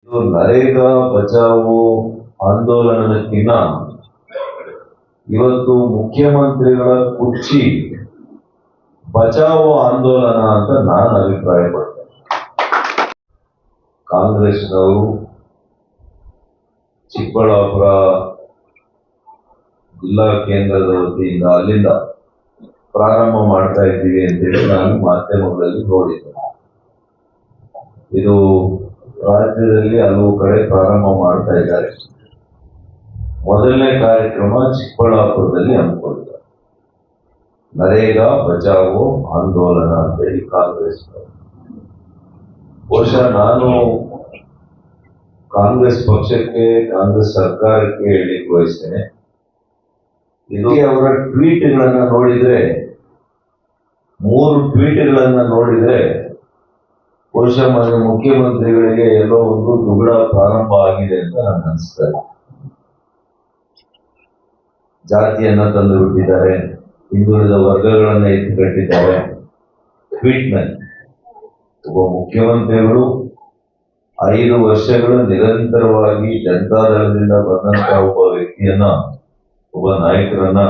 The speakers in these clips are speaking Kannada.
ನರೇಗಾ ಬಚಾವೋ ಆಂದೋಲನಕ್ಕಿಂತ ಇವತ್ತು ಮುಖ್ಯಮಂತ್ರಿಗಳ ಕುರ್ಚಿ ಬಚಾವೋ ಆಂದೋಲನ ಅಂತ ನಾನು ಅಭಿಪ್ರಾಯ ಪಡ್ತೇನೆ. ಕಾಂಗ್ರೆಸ್ನವರು ಚಿಕ್ಕಬಳ್ಳಾಪುರ ಜಿಲ್ಲಾ ಕೇಂದ್ರದ ವತಿಯಿಂದ ಅಲ್ಲಿಂದ ಪ್ರಾರಂಭ ಮಾಡ್ತಾ ಇದ್ದೀವಿ ಅಂತೇಳಿ ನಾನು ಮಾಧ್ಯಮಗಳಲ್ಲಿ ನೋಡಿದ್ದೆ. ಇದು ರಾಜ್ಯದಲ್ಲಿ ಹಲವು ಕಡೆ ಪ್ರಾರಂಭ ಮಾಡ್ತಾ ಇದ್ದಾರೆ. ಮೊದಲನೇ ಕಾರ್ಯಕ್ರಮ ಚಿಕ್ಕಬಳ್ಳಾಪುರದಲ್ಲಿ ಹಮ್ಮಿಕೊಂಡಿದ್ದಾರೆ. ನರೇಗಾ ಬಚಾವೋ ಆಂದೋಲನ ಅಂತೇಳಿ ಕಾಂಗ್ರೆಸ್. ಬಹುಶಃ ನಾನು ಕಾಂಗ್ರೆಸ್ ಪಕ್ಷಕ್ಕೆ, ಕಾಂಗ್ರೆಸ್ ಸರ್ಕಾರಕ್ಕೆ ಹೇಳಿಕ್ಕೆ ಬಯಸ್ತೇನೆ, ಇದು ಅವರ ಟ್ವೀಟ್ಗಳನ್ನ ನೋಡಿದ್ರೆ, 3 ಟ್ವೀಟ್ಗಳನ್ನ ನೋಡಿದ್ರೆ ಬಹುಶಃ ಮುಖ್ಯಮಂತ್ರಿಗಳಿಗೆ ಎಲ್ಲೋ ಒಂದು ದುಗುಡ ಪ್ರಾರಂಭ ಆಗಿದೆ ಅಂತ ನನಗೆ ಅನಿಸ್ತಾರೆ. ಜಾತಿಯನ್ನ ತಂದು ಬಿಟ್ಟಿದ್ದಾರೆ, ಹಿಂದುಳಿದ ವರ್ಗಗಳನ್ನ ಎತ್ತಿಕಟ್ಟಿದ್ದಾರೆ ಟ್ವೀಟ್ನಲ್ಲಿ. ಒಬ್ಬ ಮುಖ್ಯಮಂತ್ರಿಗಳು 5 ವರ್ಷಗಳು ನಿರಂತರವಾಗಿ ಜನತಾದಳದಿಂದ ಬಂದಂತಹ ಒಬ್ಬ ವ್ಯಕ್ತಿಯನ್ನ, ಒಬ್ಬ ನಾಯಕರನ್ನ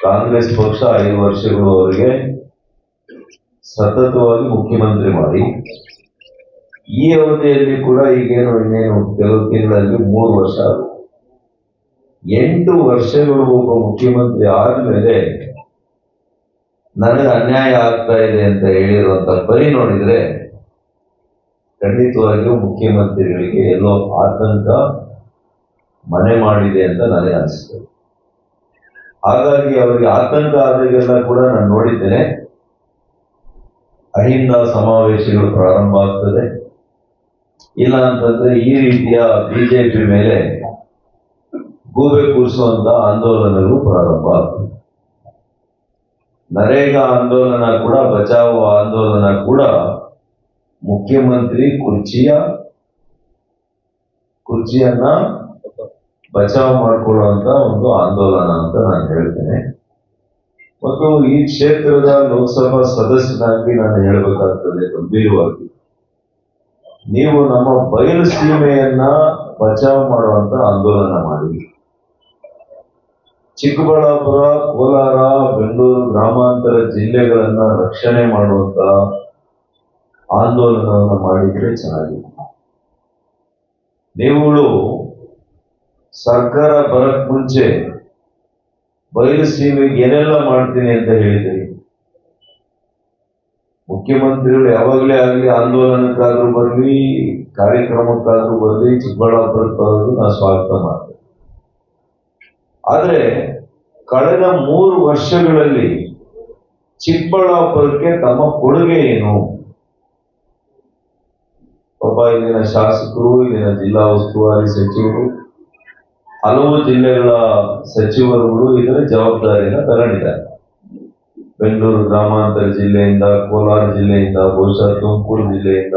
ಕಾಂಗ್ರೆಸ್ ಪಕ್ಷ 5 ವರ್ಷಗಳು ಅವರಿಗೆ ಸತತವಾಗಿ ಮುಖ್ಯಮಂತ್ರಿ ಮಾಡಿ, ಈ ಅವಧಿಯಲ್ಲಿ ಕೂಡ ಇನ್ನೇನು ಕೆಲವು ತಿಂಗಳಲ್ಲಿ 3 ವರ್ಷ ಆಗುತ್ತೆ. 8 ವರ್ಷಗಳು ಒಬ್ಬ ಮುಖ್ಯಮಂತ್ರಿ ಆದ್ಮೇಲೆ ನನಗೆ ಅನ್ಯಾಯ ಆಗ್ತಾ ಇದೆ ಅಂತ ಹೇಳಿರುವಂತ ಪರಿ ನೋಡಿದ್ರೆ ಖಂಡಿತವಾಗಿಯೂ ಮುಖ್ಯಮಂತ್ರಿಗಳಿಗೆ ಎಲ್ಲೋ ಆತಂಕ ಮನೆ ಮಾಡಿದೆ ಅಂತ ನನಗೆ ಅನಿಸ್ತದೆ. ಹಾಗಾಗಿ ಅವರಿಗೆ ಆತಂಕ ಆದಾಗೆಲ್ಲ ಕೂಡ ನಾನು ನೋಡಿದ್ದೇನೆ, ಅಹಿಂದ ಸಮಾವೇಶಗಳು ಪ್ರಾರಂಭ ಆಗ್ತದೆ, ಇಲ್ಲ ಅಂತಂದ್ರೆ ಈ ರೀತಿಯ ಬಿಜೆಪಿ ಮೇಲೆ ಗೂಬೆ ಕೂರಿಸುವಂತ ಆಂದೋಲನಗಳು ಪ್ರಾರಂಭ ಆಗ್ತದೆ. ನರೇಗಾ ಆಂದೋಲನ ಕೂಡ, ಬಚಾವೋ ಆಂದೋಲನ ಕೂಡ ಮುಖ್ಯಮಂತ್ರಿ ಕುರ್ಚಿಯನ್ನ ಬಚಾವ್ ಮಾಡಿಕೊಳ್ಳುವಂತ ಒಂದು ಆಂದೋಲನ ಅಂತ ನಾನು ಹೇಳ್ತೇನೆ. ಮತ್ತು ಈ ಕ್ಷೇತ್ರದ ಲೋಕಸಭಾ ಸದಸ್ಯನಾಗಿ ನಾನು ಹೇಳಬೇಕಾಗ್ತದೆ ಗಂಭೀರವಾಗಿ, ನೀವು ನಮ್ಮ ಬಯಲು ಸೀಮೆಯನ್ನ ಬಚಾವ್ ಮಾಡುವಂತ ಆಂದೋಲನ ಮಾಡಿ. ಚಿಕ್ಕಬಳ್ಳಾಪುರ, ಕೋಲಾರ, ಬೆಂಗಳೂರು ಗ್ರಾಮಾಂತರ ಜಿಲ್ಲೆಗಳನ್ನ ರಕ್ಷಣೆ ಮಾಡುವಂತ ಆಂದೋಲನವನ್ನು ಮಾಡಿದ್ರೆ ಚೆನ್ನಾಗಿದೆ. ನೀವುಗಳು ಸರ್ಕಾರ ಬರಕ್ ಮುಂಚೆ ಬಯಲು ಸೀಮೆಗೆ ಏನೆಲ್ಲ ಮಾಡ್ತೀನಿ ಅಂತ ಹೇಳಿದ್ರಿ. ಮುಖ್ಯಮಂತ್ರಿಗಳು ಯಾವಾಗಲೇ ಆಗಲಿ ಆಂದೋಲನಕ್ಕಾದ್ರೂ ಬರಲಿ, ಕಾರ್ಯಕ್ರಮಕ್ಕಾದ್ರೂ ಬರಲಿ, ಚಿಕ್ಕಬಳ್ಳಾಪುರಕ್ಕಾದ್ರೂ ನಾನು ಸ್ವಾಗತ ಮಾಡ್ತೇನೆ. ಆದ್ರೆ ಕಳೆದ 3 ವರ್ಷಗಳಲ್ಲಿ ಚಿಕ್ಕಬಳ್ಳಾಪುರಕ್ಕೆ ತಮ್ಮ ಕೊಡುಗೆ ಏನು? ಪಾಪ ಇಲ್ಲಿನ ಶಾಸಕರು, ಇಲ್ಲಿನ ಜಿಲ್ಲಾ ಉಸ್ತುವಾರಿ ಸಚಿವರು, ಹಲವು ಜಿಲ್ಲೆಗಳ ಸಚಿವರುಗಳು ಇದರ ಜವಾಬ್ದಾರಿಯನ್ನು ತಗೊಂಡಿದ್ದಾರೆ. ಬೆಂಗಳೂರು ಗ್ರಾಮಾಂತರ ಜಿಲ್ಲೆಯಿಂದ, ಕೋಲಾರ ಜಿಲ್ಲೆಯಿಂದ, ಬಹುಶಃ ತುಮಕೂರು ಜಿಲ್ಲೆಯಿಂದ,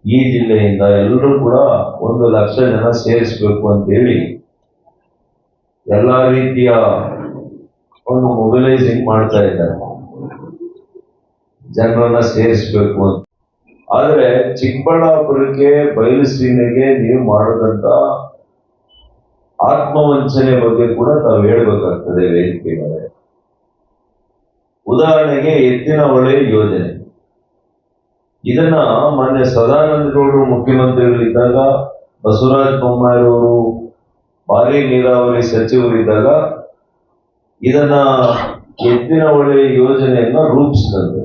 ಈ ಜಿಲ್ಲೆಯಿಂದ ಎಲ್ಲರೂ ಕೂಡ 1 ಲಕ್ಷ ಜನ ಸೇರಿಸಬೇಕು ಅಂತ ಹೇಳಿ ಎಲ್ಲಾ ರೀತಿಯ ಒಂದು ಮೊಬಿಲೈಸಿಂಗ್ ಮಾಡ್ತಾ ಇದ್ದಾರೆ, ಜನರನ್ನ ಸೇರಿಸಬೇಕು ಅಂತ. ಆದ್ರೆ ಚಿಕ್ಕಬಳ್ಳಾಪುರಕ್ಕೆ, ಬಯಲು ಸೀಮೆಗೆ ನೀವು ಮಾಡದಂತ ಆತ್ಮವಂಚನೆ ಬಗ್ಗೆ ಕೂಡ ತಾವು ಹೇಳ್ಬೇಕಾಗ್ತದೆ ವೇದಿಕೆ ಮೇಲೆ. ಉದಾಹರಣೆಗೆ ಎತ್ತಿನಹೊಳೆ ಯೋಜನೆ, ಇದನ್ನ ಮೊನ್ನೆ ಸದಾನಂದ ಗೌಡರು ಮುಖ್ಯಮಂತ್ರಿಗಳಿದ್ದಾಗ, ಬಸವರಾಜ ಬೊಮ್ಮಾಯಿಯವರು ಭಾರಿ ನೀರಾವರಿ ಸಚಿವರಿದ್ದಾಗ ಇದನ್ನ ಎತ್ತಿನಹೊಳೆ ಯೋಜನೆಯನ್ನ ರೂಪಿಸಿದಂತೆ.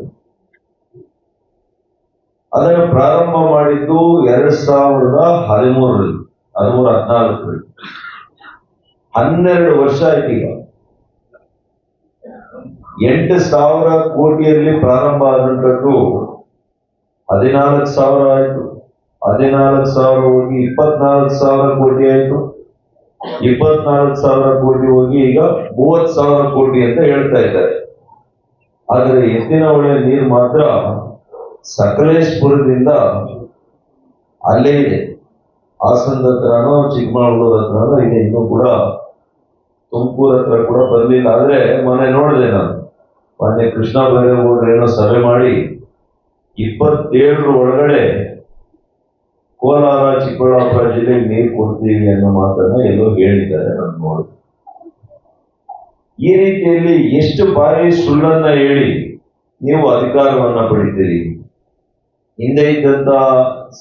ಅದನ್ನು ಪ್ರಾರಂಭ ಮಾಡಿದ್ದು 2013 14 12 ವರ್ಷ ಆಯ್ತು. ಈಗ 8,000 ಕೋಟಿಯಲ್ಲಿ ಪ್ರಾರಂಭ ಆದಂತದ್ದು 14,000 ಆಯ್ತು. 14,000 ಹೋಗಿ 24,000 ಕೋಟಿ ಆಯ್ತು. 24,000 ಕೋಟಿ ಹೋಗಿ ಈಗ 30,000 ಕೋಟಿ ಅಂತ ಹೇಳ್ತಾ ಇದ್ದಾರೆ. ಆದರೆ ಎತ್ತಿನಹೊಳೆ ನೀರು ಮಾತ್ರ ಸಕಲೇಶ್ಪುರದಿಂದ ಅಲ್ಲೇ ಇದೆ, ಹಾಸನದ ಹತ್ರನೋ ಚಿಕ್ಕಮಗಳೂರು ಹತ್ರನೋ ಇದೆ, ಇನ್ನೂ ಕೂಡ ತುಮಕೂರು ಹತ್ರ ಕೂಡ ಬರಲಿಲ್ಲ. ಆದ್ರೆ ಮೊನ್ನೆ ನೋಡಿದೆ ನಾನು, ಮೊನ್ನೆ ಕೃಷ್ಣ ಬೈರೇಗೌಡರು ಏನೋ ಸಭೆ ಮಾಡಿ 27 ಒಳಗಡೆ ಕೋಲಾರ ಚಿಕ್ಕಬಳ್ಳಾಪುರ ಜಿಲ್ಲೆಗೆ ನೀರು ಕೊಡ್ತೀವಿ ಅನ್ನೋ ಮಾತನ್ನ ಎಲ್ಲೋ ಹೇಳಿದ್ದಾರೆ, ನಾನು ನೋಡಿದೆ. ಈ ರೀತಿಯಲ್ಲಿ ಎಷ್ಟು ಬಾರಿ ಸುಳ್ಳನ್ನ ಹೇಳಿ ನೀವು ಅಧಿಕಾರವನ್ನ ಪಡಿತೀರಿ. ಹಿಂದೆ ಇದ್ದಂತ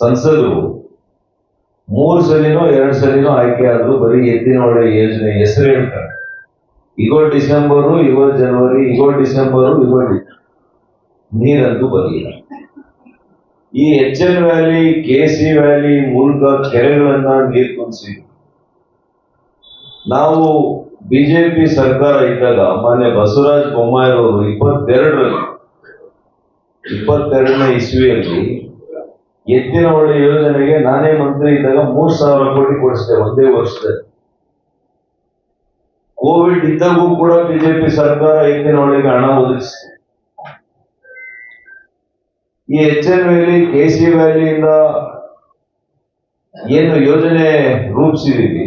ಸಂಸದರು 3 ಸಲಿನೋ 2 ಸಲಿನೋ ಆಯ್ಕೆ ಆದ್ರೂ ಬರೀ ಎತ್ತಿನ ಹೊಳೆ ಯೋಜನೆ ಹೆಸರು ಹೇಳ್ತಾರೆ. ಈಗೋ ಡಿಸೆಂಬರು, ಈಗೋ ಜನವರಿ, ಈಗೋ ಡಿಸೆಂಬರು, ಈಗೋ ನೀರಂತೂ ಬರಲಿಲ್ಲ. ಈ HN ವ್ಯಾಲಿ, KC ವ್ಯಾಲಿ ಮೂಲಕ ಕೆರೆಗಳನ್ನ ನೀರು ತುಂಬಿಸಿ ನಾವು ಬಿಜೆಪಿ ಸರ್ಕಾರ ಇದ್ದಾಗ ಮಾನ್ಯ ಬಸವರಾಜ ಬೊಮ್ಮಾಯಿರವರು 22ನೇ ಇಸ್ವಿಯಲ್ಲಿ ಎತ್ತಿನ ಹೊಳೆ ಯೋಜನೆಗೆ ನಾನೇ ಮಂತ್ರಿ ಇದ್ದಾಗ 3,000 ಕೋಟಿ ಕೊಡಿಸಿದೆ ಒಂದೇ ವರ್ಷದಲ್ಲಿ. ಕೋವಿಡ್ ಇದ್ದಾಗೂ ಕೂಡ ಬಿಜೆಪಿ ಸರ್ಕಾರ ಎತ್ತಿನ ಹೊಳೆಗೆ ಹಣ ಒದಗಿಸಿದೆ. ಈ HN ವ್ಯಾಲಿ, KC ವ್ಯಾಲಿಯಿಂದ ಏನು ಯೋಜನೆ ರೂಪಿಸಿದೀವಿ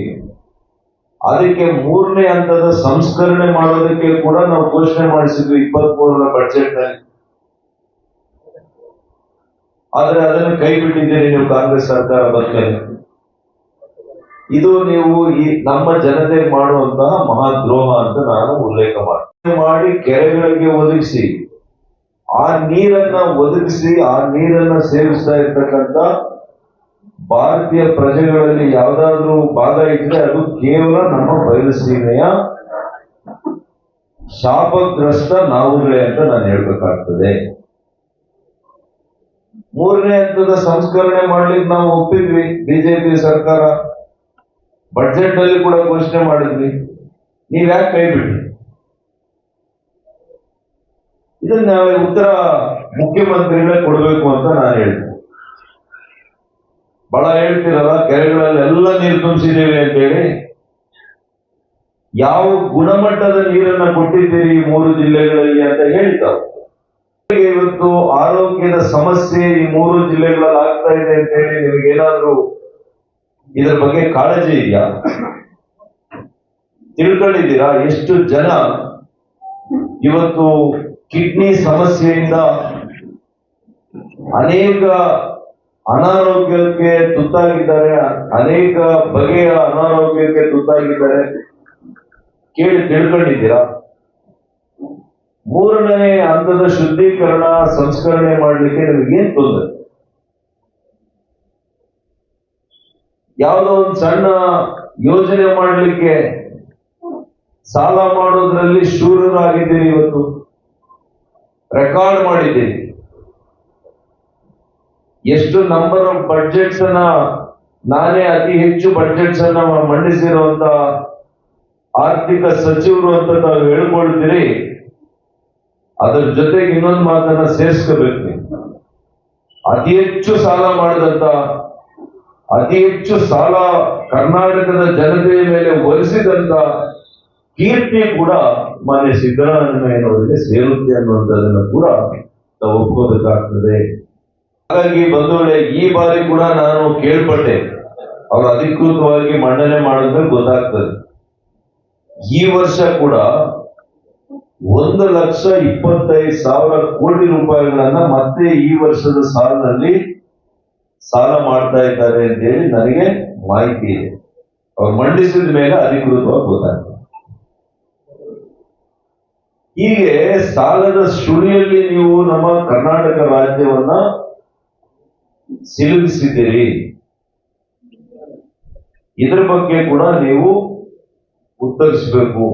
ಅದಕ್ಕೆ 3ನೇ ಹಂತದ ಸಂಸ್ಕರಣೆ ಮಾಡೋದಕ್ಕೆ ಕೂಡ ನಾವು ಘೋಷಣೆ ಮಾಡಿಸಿದ್ವಿ 23ರ ಬಜೆಟ್ ನಲ್ಲಿ. ಆದ್ರೆ ಅದನ್ನು ಕೈ ಬಿಟ್ಟಿದ್ದೀರಿ ನೀವು ಕಾಂಗ್ರೆಸ್ ಸರ್ಕಾರ ಬಂದ್ಮೇಲೆ. ಇದು ನೀವು ಈ ನಮ್ಮ ಜನತೆಗೆ ಮಾಡುವಂತಹ ಮಹಾದ್ರೋಹ ಅಂತ ನಾನು ಉಲ್ಲೇಖ ಮಾಡಿ ಕೆರೆಗಳಿಗೆ ಒದಗಿಸಿ ಆ ನೀರನ್ನ ಸೇವಿಸ್ತಾ ಇರ್ತಕ್ಕಂಥ ಭಾರತೀಯ ಪ್ರಜೆಗಳಲ್ಲಿ ಯಾವ್ದಾದ್ರು ಭಾಗ ಇದ್ರೆ ಅದು ಕೇವಲ ನಮ್ಮ ಬಯಲುಸೀಮೆಯ ಶಾಪಗ್ರಸ್ತ ನಾವುಗಳೇ ಅಂತ ನಾನು ಹೇಳ್ಬೇಕಾಗ್ತದೆ. 3ನೇ ಹಂತದ ಸಂಸ್ಕರಣೆ ಮಾಡ್ಲಿಕ್ಕೆ ನಾವು ಒಪ್ಪಿದ್ವಿ. ಬಿಜೆಪಿ ಸರ್ಕಾರ ಬಜೆಟ್ ಅಲ್ಲಿ ಕೂಡ ಘೋಷಣೆ ಮಾಡಿದ್ವಿ. ನೀವ್ ಯಾಕೆ ಕೈ ಬಿಟ್ರಿ? ಇದನ್ನ ಉತ್ತರ ಮುಖ್ಯಮಂತ್ರಿಗಳೇ ಕೊಡ್ಬೇಕು ಅಂತ ನಾನು ಹೇಳ್ತೀನಿ. ಬಹಳ ಹೇಳ್ತಿರಲ್ಲ ಕೆರೆಗಳಲ್ಲೆಲ್ಲ ನೀರು ತುಂಬಿಸಿದ್ದೇವೆ ಅಂತ ಹೇಳಿ. ಯಾವ ಗುಣಮಟ್ಟದ ನೀರನ್ನ ಕೊಟ್ಟಿದ್ದೀರಿ ಈ 3 ಜಿಲ್ಲೆಗಳಲ್ಲಿ ಅಂತ ಹೇಳ್ತಾವೆ. ಇವತ್ತು ಆರೋಗ್ಯದ ಸಮಸ್ಯೆ ಈ 3 ಜಿಲ್ಲೆಗಳಲ್ಲಿ ಆಗ್ತಾ ಇದೆ ಅಂತ ಹೇಳಿ ನಿಮಗೇನಾದ್ರೂ ಇದರ ಬಗ್ಗೆ ಕಾಳಜಿ ಇದೆಯಾ? ತಿಳ್ಕೊಂಡಿದ್ದೀರಾ ಎಷ್ಟು ಜನ ಇವತ್ತು ಕಿಡ್ನಿ ಸಮಸ್ಯೆಯಿಂದ ಅನೇಕ ಅನಾರೋಗ್ಯಕ್ಕೆ ತುತ್ತಾಗಿದ್ದಾರೆ, ಅನೇಕ ಬಗೆಯ ಅನಾರೋಗ್ಯಕ್ಕೆ ತುತ್ತಾಗಿದ್ದಾರೆ? ತಿಳ್ಕೊಂಡಿದ್ದೀರಾ? 3ನೇ ಹಂತದ ಶುದ್ಧೀಕರಣ ಸಂಸ್ಕರಣೆ ಮಾಡಲಿಕ್ಕೆ ನಿಮಗೇನ್ ತೊಂದರೆ? ಯಾವುದೋ ಒಂದು ಸಣ್ಣ ಯೋಜನೆ ಮಾಡಲಿಕ್ಕೆ ಸಾಲ ಮಾಡೋದ್ರಲ್ಲಿ ಶೂರರಾಗಿದ್ದೀರಿ. ಇವತ್ತು ರೆಕಾರ್ಡ್ ಮಾಡಿದ್ದೀರಿ. ಎಷ್ಟು ನಂಬರ್ ಆಫ್ ಬಡ್ಜೆಟ್ಸ್ ಅನ್ನ, ನಾನೇ ಅತಿ ಹೆಚ್ಚು ಬಡ್ಜೆಟ್ಸ್ ಅನ್ನ ಮಂಡಿಸಿರುವಂತ ಆರ್ಥಿಕ ಸಚಿವರು ಅಂತ ತಾವು ಹೇಳ್ಕೊಳ್ತೀರಿ. ಅದರ ಜೊತೆಗೆ ಇನ್ನೊಂದು ಮಾತನ್ನ ಸೇರಿಸ್ಕೋಬೇಕು. ಅತಿ ಹೆಚ್ಚು ಸಾಲ ಮಾಡಿದಂತ, ಅತಿ ಹೆಚ್ಚು ಸಾಲ ಕರ್ನಾಟಕದ ಜನತೆಯ ಮೇಲೆ ಹೊರಿಸಿದಂತ ಕೀರ್ತಿ ಕೂಡ ಮಾನ್ಯ ಸಿದ್ದರಾಮಯ್ಯನವರಿಗೆ ಸೇರುತ್ತೆ ಅನ್ನುವಂಥದ್ದನ್ನು ಕೂಡ ನಾವು ಒಪ್ಕೋಬೇಕಾಗ್ತದೆ. ಹಾಗಾಗಿ ಬಂಧುಗಳೇ, ಈ ಬಾರಿ ಕೂಡ ನಾನು ಕೇಳ್ಪಟ್ಟೆ, ಅವರು ಅಧಿಕೃತವಾಗಿ ಮಂಡನೆ ಮಾಡಿದ್ರೆ ಗೊತ್ತಾಗ್ತದೆ. ಈ ವರ್ಷ ಕೂಡ 1,25,000 ಕೋಟಿ ರೂಪಾಯಿಗಳನ್ನ ಮತ್ತೆ ಈ ವರ್ಷದ ಸಾಲಿನಲ್ಲಿ ಸಾಲ ಮಾಡ್ತಾ ಇದ್ದಾರೆ ಅಂತ ಹೇಳಿ ನನಗೆ ಮಾಹಿತಿ ಇದೆ. ಅವ್ರು ಮಂಡಿಸಿದ ಮೇಲೆ ಅಧಿಕೃತವಾಗಿ ಗೊತ್ತಾಗ್ತದೆ. ಹೀಗೆ ಸಾಲದ ಸುಳಿಯಲ್ಲಿ ನೀವು ನಮ್ಮ ಕರ್ನಾಟಕ ರಾಜ್ಯವನ್ನ ಸಿಲುಕಿಸಿದ್ದೀರಿ. ಇದರ ಬಗ್ಗೆ ಕೂಡ ನೀವು ಉತ್ತರಿಸಬೇಕು.